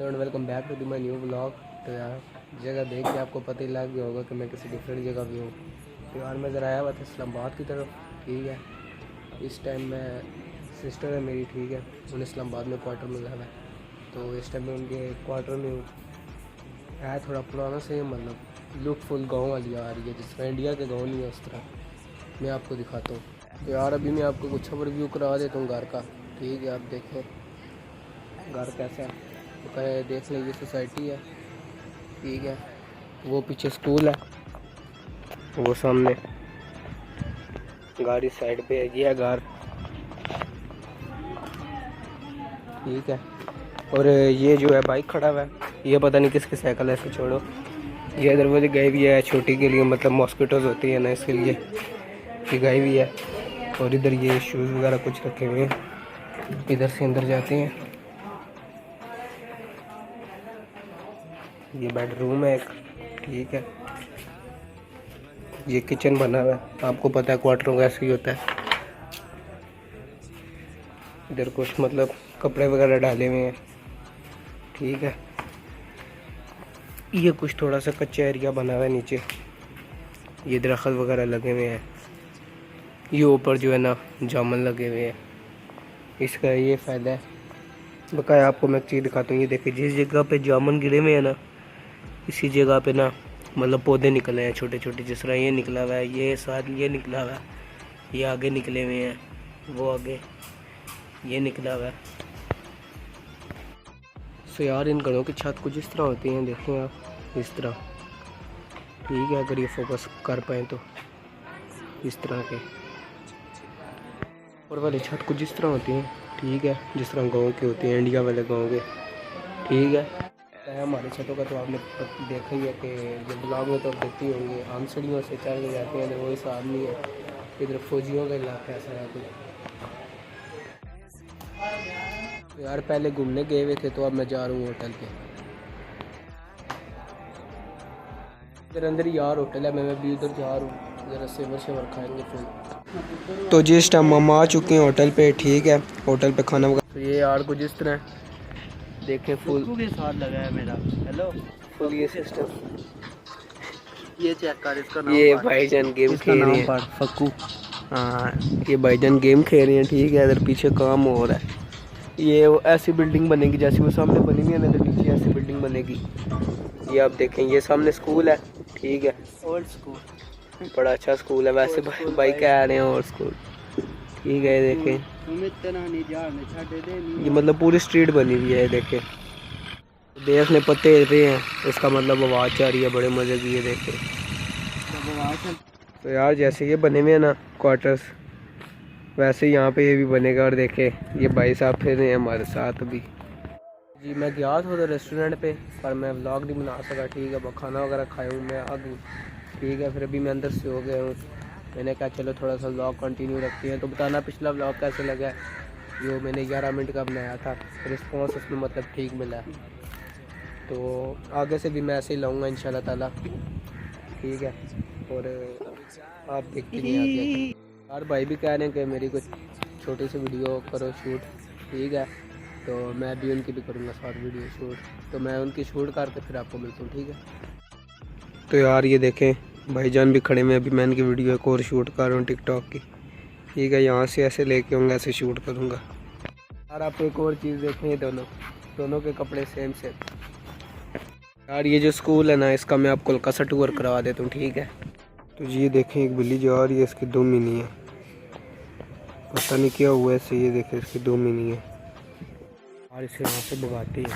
And welcome back to my new blog. तो यार जगह देख के आपको पता ही लग गया होगा कि मैं किसी डिफरेंट जगह भी हूँ। तो यार मैं ज़रा आया हुआ था इस्लामाबाद की तरफ। ठीक है, इस टाइम मैं सिस्टर है मेरी, ठीक है, उन्हें इस्लामाबाद में क्वार्टर में जाना है। तो इस टाइम मैं उनके क्वार्टर में हूँ। है थोड़ा पुराना से, मतलब लुक फुल गाँव वाली आ रही है, जिस तरह इंडिया के गाँव नहीं है उस तरह मैं आपको दिखाता हूँ। तो यार अभी मैं आपको कुछ ओवरव्यू करा देता हूँ घर का। ठीक है, आप देखें घर कैसा है। तो कहे देख लें, ये सोसाइटी है, ठीक है, वो पीछे स्कूल है, वो सामने गाड़ी साइड पे है, ये है घर, ठीक है। और ये जो है बाइक खड़ा हुआ है, ये पता नहीं किसकी साइकिल है, ऐसे छोड़ो। ये इधर मुझे गई भी है छोटी के लिए, मतलब मॉस्किटोज होती है ना, इसके लिए ये गई भी है। और इधर ये शूज़ वगैरह कुछ रखे हुए हैं, इधर से अंदर जाते हैं। ये बेडरूम है एक, ठीक है। ये किचन बना हुआ है, आपको पता है क्वार्टरों का ऐसे ही होता है। इधर कुछ मतलब कपड़े वगैरह डाले हुए हैं, ठीक है। ये कुछ थोड़ा सा कच्चा एरिया बना हुआ है नीचे, ये दरख्त वगैरह लगे हुए हैं। ये ऊपर जो है ना जामुन लगे हुए हैं, इसका ये फ़ायदा है। बकाया आपको मैं एक चीज़ दिखाता हूँ, ये देखिए जिस जगह पे जामुन गिरे हुए हैं ना, इसी जगह पे ना मतलब पौधे निकले हैं छोटे छोटे, जिस तरह ये निकला हुआ है, ये साथ ये निकला हुआ है, ये आगे निकले हुए हैं, वो आगे ये निकला हुआ है। सो यार इन घरों की छत कुछ इस तरह होती हैं, देखें आप इस तरह, ठीक है। अगर ये फोकस कर पाएँ तो इस तरह के ऊपर वाली छत कुछ इस तरह होती हैं, ठीक है, जिस तरह गाँव की होती हैं, इंडिया वाले गाँव के, ठीक है। हमारी छतों का तो आपने देखा ही है कि जो ब्लॉग में तो देखती होंगे, आम सीढ़ियों से चल के जाते हैं, वो हिसाब नहीं है। इधर फौजियों का इलाका ऐसा है कुछ। तो यार पहले घूमने गए हुए थे, तो अब मैं जा रहा हूँ होटल पे। इधर अंदर ही यार होटल है, मैं भी उधर जा रहा हूँ, ज़रा सेवर शेवर खाएंगे फिर। तो जिस टाइम हम आ चुके हैं होटल पे, ठीक है, होटल पे खाना वगैरह। तो ये यार कुछ इस तरह देखें, फुल के साथ लगा है मेरा, हेलो फुल ये सिस्टम, ये चेक कर इसका नाम। ये भाईजान गेम खेल रहे हैं, फक्कू। हाँ ये भाईजान गेम खेल रहे हैं, ठीक है। इधर पीछे काम हो रहा है, ये ऐसी बिल्डिंग बनेगी जैसी वो सामने बनी हुई है ना, इधर नीचे ऐसी बिल्डिंग बनेगी। ये आप देखें, ये सामने स्कूल है, ठीक है, ओल्ड स्कूल, बड़ा अच्छा स्कूल है वैसे, भाई कह रहे हैं ओल्ड स्कूल, ठीक है। ये देखें, ये मतलब पूरी स्ट्रीट बनी हुई है, ये देखें, देख ने पत्ते हिल रहे हैं, इसका मतलब आवाज़ आ रही है बड़े मज़े की, ये देखें। तो यार जैसे ये बने हुए हैं ना क्वार्टर्स, वैसे यहाँ पे ये भी बनेगा। और देखे ये भाई साहब फिर रहे हैं हमारे साथ भी। जी मैं गया था उधर रेस्टोरेंट पे, पर मैं व्लॉग नहीं बना सका, ठीक है। खाना वगैरह खाया हूँ मैं, आ गई, ठीक है। फिर अभी मैं अंदर से हो गया हूँ, मैंने कहा चलो थोड़ा सा व्लॉग कंटिन्यू रखते हैं। तो बताना पिछला व्लॉग कैसे लगा, जो मैंने 11 मिनट का बनाया था, रिस्पॉन्स उसमें मतलब ठीक मिला। तो आगे से भी मैं ऐसे ही लाऊँगा इंशाल्लाह ताला, ठीक है। और आप देखते नहीं आगे यार, भाई भी कह रहे हैं कि मेरी कुछ छोटी सी वीडियो करो शूट, ठीक है। तो मैं भी उनकी भी करूँगा शॉर्ट वीडियो शूट, तो मैं उनकी शूट करके फिर आपको मिलता हूँ, ठीक है। तो यार ये देखें भाईजान भी खड़े में, अभी मैं इनकी वीडियो एक और शूट कर रहा हूँ टिकटॉक की, ठीक है। यहाँ से ऐसे लेके आऊँगा, ऐसे शूट करूँगा। यार आप एक और चीज़ देखें, दोनों के कपड़े सेम सेम। यार ये जो स्कूल है ना, इसका मैं आपको हल्का सा टूर करवा देता हूँ, ठीक है। तो ये देखें एक बिल्ली जो आ रही है, इसकी 2 मिनी है, पता नहीं क्या हुआ है, ये देखें इसकी 2 मिनी है, और इसे यहाँ से भगाती है।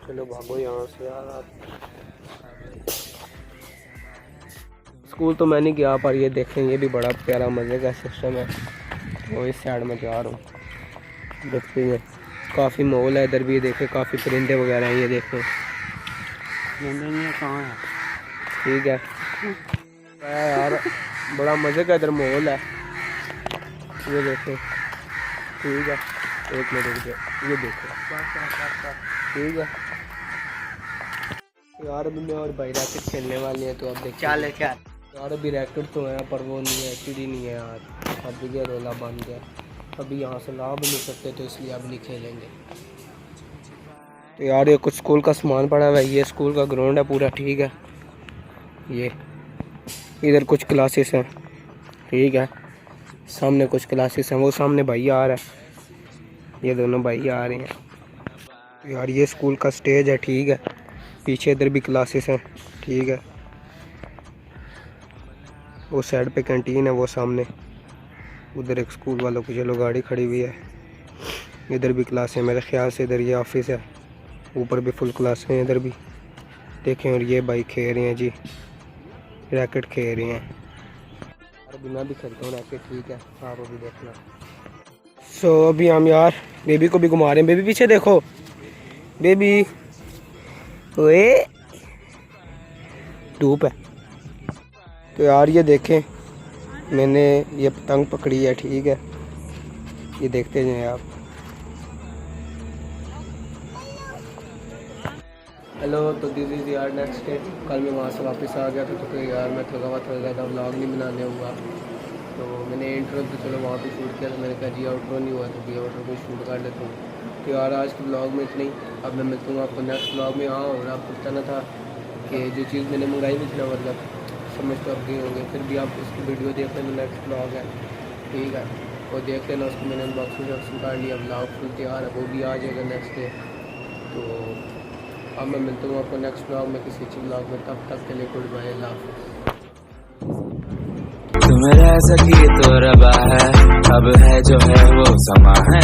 चलो भागो यहाँ से यार आप। स्कूल तो मैं नहीं गया, पर ये देखें ये भी बड़ा प्यारा मज़े का सिस्टम है। वो इस साइड में जा रहा हूँ, देखते हैं काफ़ी माहौल है इधर भी, देखें काफ़ी परिंदे वगैरह हैं, ये देखें कहाँ है, ठीक है यार, बड़ा मज़े का इधर माहौल है, ये देखें, ठीक है। एक मिनट रुक जाओ, ये देखो, ठीक है यार। अभी मैं और भाई रैकेट खेलने वाले हैं, तो अब देख चाल यार, अभी रैकेट तो है पर वो नहीं है, सीढ़ी नहीं है यार। अब ये रोला बन गया, अभी यहाँ से ला भी नहीं सकते तो इसलिए अब नहीं खेलेंगे। तो यार ये कुछ स्कूल का सामान पड़ा हुआ है, ये स्कूल का ग्राउंड है पूरा, ठीक है। ये इधर कुछ क्लासेस हैं, ठीक है। सामने कुछ क्लासेस हैं, वो सामने भाई आ रहा है, ये दोनों भाई आ रहे हैं। तो यार ये स्कूल का स्टेज है, ठीक है। पीछे इधर भी क्लासेस हैं, ठीक है। वो साइड पे कैंटीन है, वो सामने उधर एक स्कूल वालों की चलो गाड़ी खड़ी हुई है। इधर भी क्लास है, मेरे ख्याल से इधर ये ऑफिस है। ऊपर भी फुल क्लास हैं, इधर भी देखें। और ये भाई खेल रहे हैं जी, रैकेट खेल रहे हैं। अभी मैं भी खेलता हूँ रैकेट, ठीक है, आप अभी देखना। सो अभी हम यार बेबी को भी घुमा रहे हैं। बेबी पीछे देखो, बेबी ओए धूप है। तो यार ये देखें, मैंने ये पतंग पकड़ी है, ठीक है। ये देखते जाएं आप। हेलो, तो दिस इज़ यार नेक्स्ट डे। कल मैं वहाँ से वापस आ गया था, तो यार मैं थका हुआ था ज़्यादा, व्लॉग नहीं बनाने हुआ। तो मैंने इंट्रो तो चलो वहाँ पे शूट किया, तो मैंने कहा जी आउटरो नहीं हुआ, तो भी आउटरो को शूट कर लेता हूँ। तो यार आज के ब्लॉग में इतना ही। अब मैं मिलता हूँ आपको नेक्स्ट ब्लॉग में। हाँ, और आपको बताना था कि जो चीज़ मैंने मंगाई भी थी ना, मतलब समझ तो आप गए होंगे, फिर भी आप उसकी वीडियो देख लेना, नेक्स्ट ब्लॉग है, ठीक है। और देख लेना, उसको मैंने अनबॉक्सिंग कर लिया, ब्लॉग फुल तैयार है, वो भी आ जाएगा नेक्स्ट डे। तो अब मैं मिलता हूँ आपको नेक्स्ट ब्लॉग में, किसी अच्छे ब्लॉग में। तब तक के लिए गुड बाय, अल्लाह हाफ़िज़। तुम रह सकी तो रबा है, अब है जो है वो समा है।